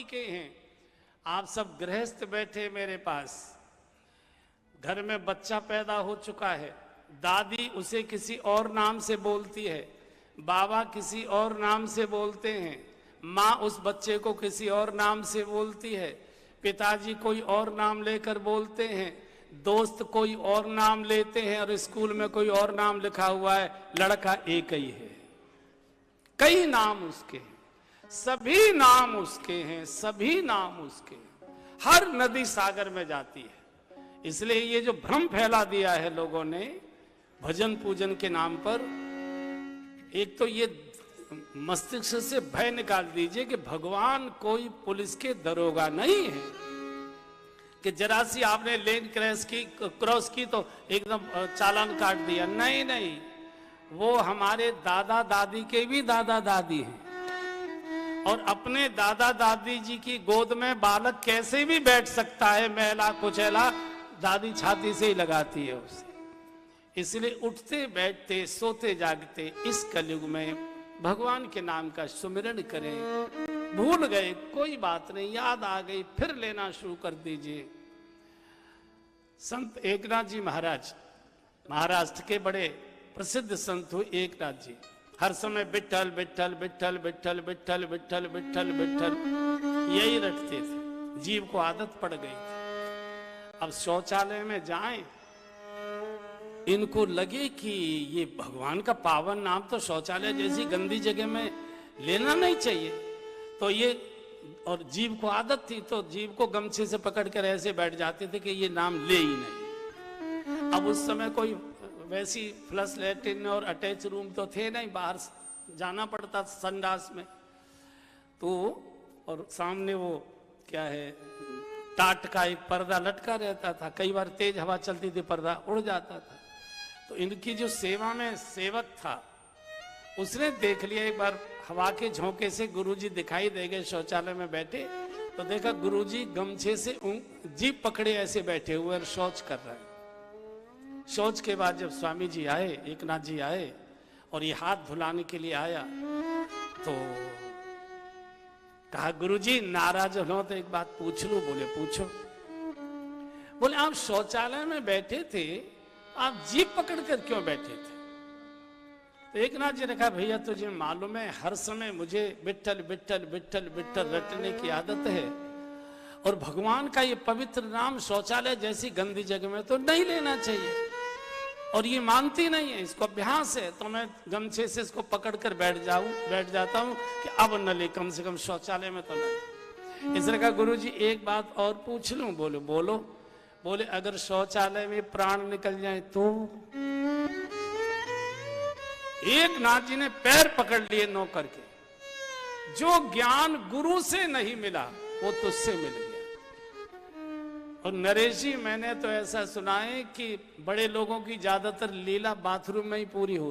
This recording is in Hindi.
तरीके हैं। आप सब गृहस्थ बैठे मेरे पास, घर में बच्चा पैदा हो चुका है, दादी उसे किसी और नाम से बोलती है, बाबा किसी और नाम से बोलते हैं, माँ उस बच्चे को किसी और नाम से बोलती है, पिताजी कोई और नाम लेकर बोलते हैं, दोस्त कोई और नाम लेते हैं, और स्कूल में कोई और नाम लिखा हुआ है, लड़का एक ही है, कई नाम उसके हैं, सभी नाम उसके हैं, सभी नाम उसके हैं। हर नदी सागर में जाती है। इसलिए ये जो भ्रम फैला दिया है लोगों ने भजन पूजन के नाम पर, एक तो ये मस्तिष्क से भय निकाल दीजिए कि भगवान कोई पुलिस के दरोगा नहीं है कि जरा सी आपने लेन क्रॉस की तो एकदम चालान काट दिया। नहीं नहीं, वो हमारे दादा दादी के भी दादा दादी हैं, और अपने दादा दादी जी की गोद में बालक कैसे भी बैठ सकता है, मैला कुचैला दादी छाती से ही लगाती है उसे। इसलिए उठते बैठते सोते जागते इस कलयुग में भगवान के नाम का सुमिरन करें। भूल गए कोई बात नहीं, याद आ गई फिर लेना शुरू कर दीजिए। संत एकनाथ जी महाराज महाराष्ट्र के बड़े प्रसिद्ध संत हुए एकनाथ जी, हर समय विठल विठल विठल विठल विठल विठल विठल विठल यही रटते थे। जीव को आदत पड़ गई थी। अब शौचालय में जाएं, इनको लगे कि ये भगवान का पावन नाम तो शौचालय जैसी गंदी जगह में लेना नहीं चाहिए, तो ये, और जीव को आदत थी तो जीव को गमछे से पकड़ कर ऐसे बैठ जाते थे कि ये नाम ले ही नहीं। अब उस समय कोई वैसी फ्लश लैट्रिन और अटैच रूम तो थे नहीं, बाहर जाना पड़ता संडास में, तो और सामने वो क्या है टाट का एक पर्दा लटका रहता था, कई बार तेज हवा चलती थी पर्दा उड़ जाता था। तो इनकी जो सेवा में सेवक था उसने देख लिया, एक बार हवा के झोंके से गुरुजी दिखाई दे गए शौचालय में बैठे, तो देखा गुरुजी गमछे से जीभ पकड़े ऐसे बैठे हुए और शौच कर रहे हैं। शौच के बाद जब स्वामी जी आए, एकनाथ जी आए और ये हाथ धुलाने के लिए आया, तो कहा गुरुजी नाराज हो तो एक बात पूछ लूं। बोले पूछो। बोले आप शौचालय में बैठे थे, आप जीभ पकड़कर क्यों बैठे थे? तो एकनाथ जी ने कहा भैया तुझे मालूम है हर समय मुझे विठल विठल विठल विठल रटने की आदत है, और भगवान का ये पवित्र नाम शौचालय जैसी गंदी जगह में तो नहीं लेना चाहिए, और ये मानती नहीं है, इसको अभ्यास है, तो मैं गमछे से इसको पकड़कर बैठ जाता हूँ कि अब न ले, कम से कम शौचालय में तो नहीं। इसने कहा गुरुजी एक बात और पूछ लूं? बोले बोलो। बोले अगर शौचालय में प्राण निकल जाए तो? एकनाथ जी ने पैर पकड़ लिए नौकर के, जो ज्ञान गुरु से नहीं मिला वो तुझसे मिल गया। और नरेश जी मैंने तो ऐसा सुना है कि बड़े लोगों की ज्यादातर लीला बाथरूम में ही पूरी होती